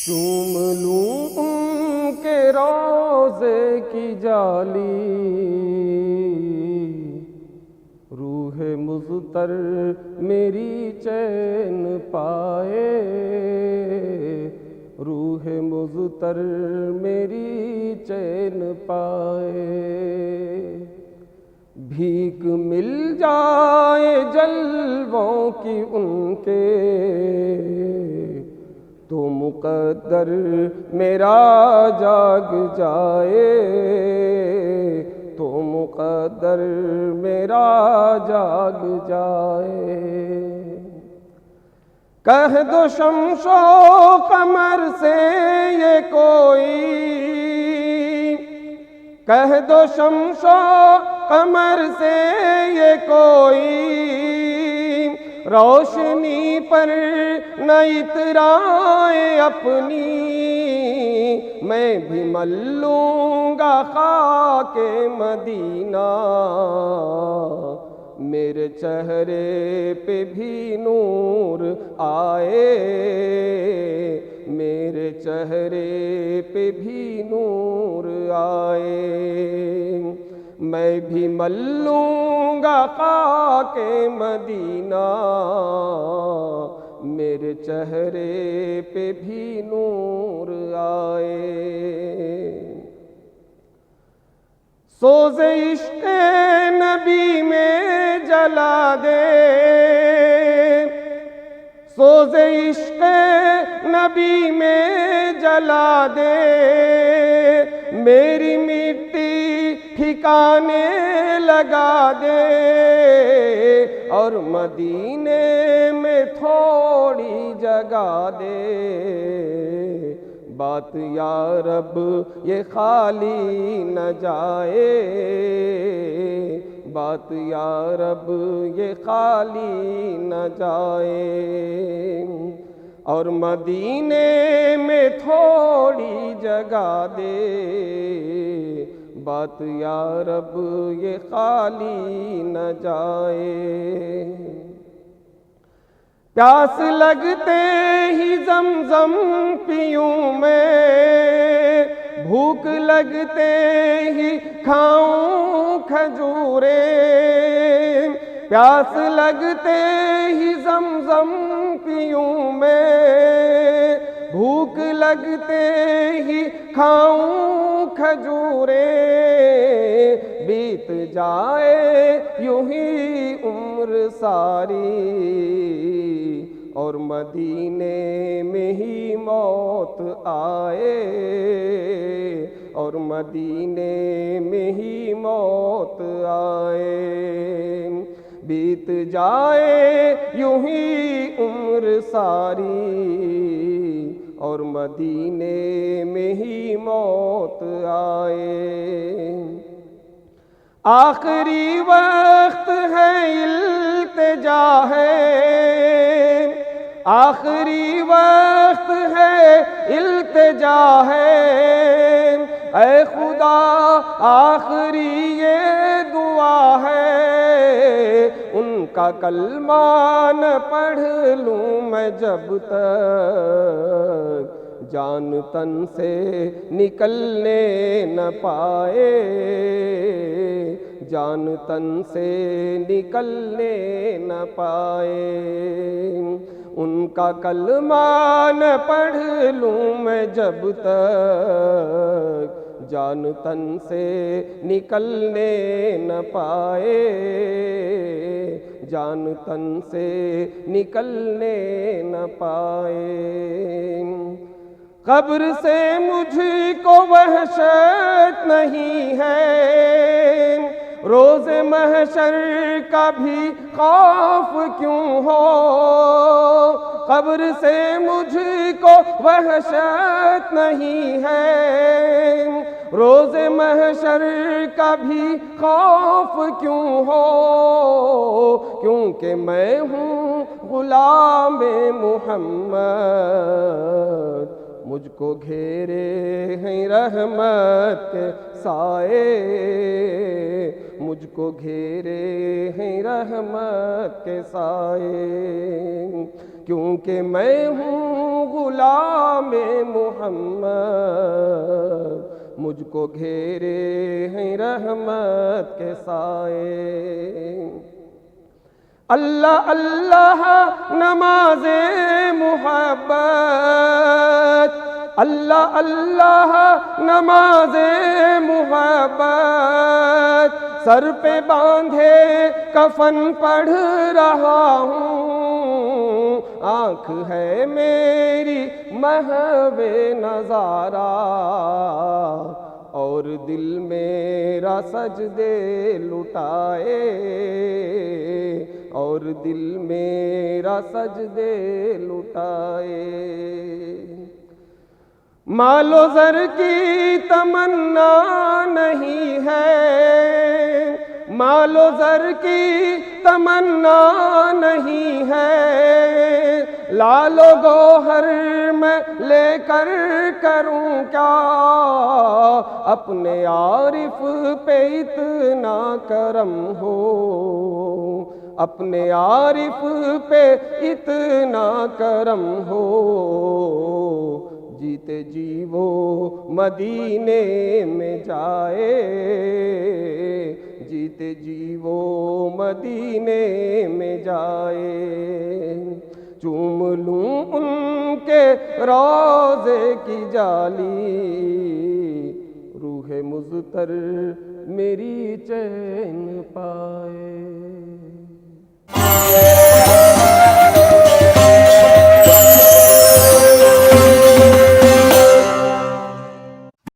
چوم لوں ان کے روضے کی جالی، روح مضطر میری چین پائے، روح مضطر میری چین پائے۔ بھیک مل جائے جلووں کی ان کے، تو مقدر میرا جاگ جائے، تو مقدر میرا جاگ جائے۔ کہہ دو شمس و قمر سے یہ کوئی، کہہ دو شمس و قمر سے یہ کوئی، روشنی پر نہ اترائے اپنی، میں بھی مل لوں گا خاک مدینہ، میرے چہرے پہ بھی نور آئے، میرے چہرے پہ بھی نور آئے۔ میں بھی مل لوں گا خاک مدینہ، میرے چہرے پہ بھی نور آئے۔ سوز عشق نبی میں جلا دے، سوز عشق نبی میں جلا دے، میری مٹی ٹھکانے لگا دے، اور مدینے میں تھوڑی جگہ دے۔ بات یا رب یہ خالی نہ جائے، بات یا رب یہ خالی نہ جائے، اور مدینے میں تھوڑی جگہ دے، بات یا رب یہ خالی نہ جائے۔ پیاس لگتے ہی زمزم پیوں میں، بھوک لگتے ہی کھاؤں کھجوریں، پیاس لگتے ہی زمزم پیوں میں، بھوک لگتے ہی کھاؤں کھجوریں، بیت جائے یوں ہی عمر ساری، اور مدینے میں ہی موت آئے، اور مدینے میں ہی موت آئے۔ بیت جائے یوں ہی عمر ساری، اور مدینے میں ہی موت آئے۔ آخری وقت ہے التجا ہے، آخری وقت ہے التجا ہے، اے خدا آخری یہ دعا ہے، ان کا کلمہ نہ پڑھ لوں میں جب تک جان تن سے نکلنے نہ پائے، جان تن سے نکلنے نہ پائے۔ ان کا کلمہ نہ پڑھ لوں میں جب تک جان تن سے نکلنے نہ پائے، جان تن سے نکلنے نہ پائے۔ قبر سے مجھ کو وحشت نہیں ہے، روز محشر کا بھی خوف کیوں ہو، قبر سے مجھ کو وحشت نہیں ہے، روز محشر کا بھی خوف کیوں ہو، کیونکہ میں ہوں غلام محمد، مجھ کو گھیرے ہیں رحمت کے سائے، مجھ کو گھیرے ہیں رحمت کے سائے۔ کیونکہ میں ہوں غلام محمد، مجھ کو گھیرے ہیں رحمت کے سائے۔ اللہ اللہ نماز محبت، اللہ اللہ نماز محبت، سر پہ باندھے کفن پڑھ رہا ہوں، آنکھ ہے میری محو نظارہ، اور دل میرا سجدے لٹائے، اور دل میرا سجدے لٹائے۔ مال و زر کی تمنا نہیں ہے، مال و زر کی تمنا نہیں ہے، لال و گوہر میں لے کر کروں کیا، اپنے عارف پہ اتنا کرم ہو، اپنے عارف پہ اتنا کرم ہو، جیتے جی وہ مدینے میں جائے، جیتے جی وہ مدینے میں جائے، چوم لوں ان کے روضے کی جالی، روح مضطر میری چین پائے۔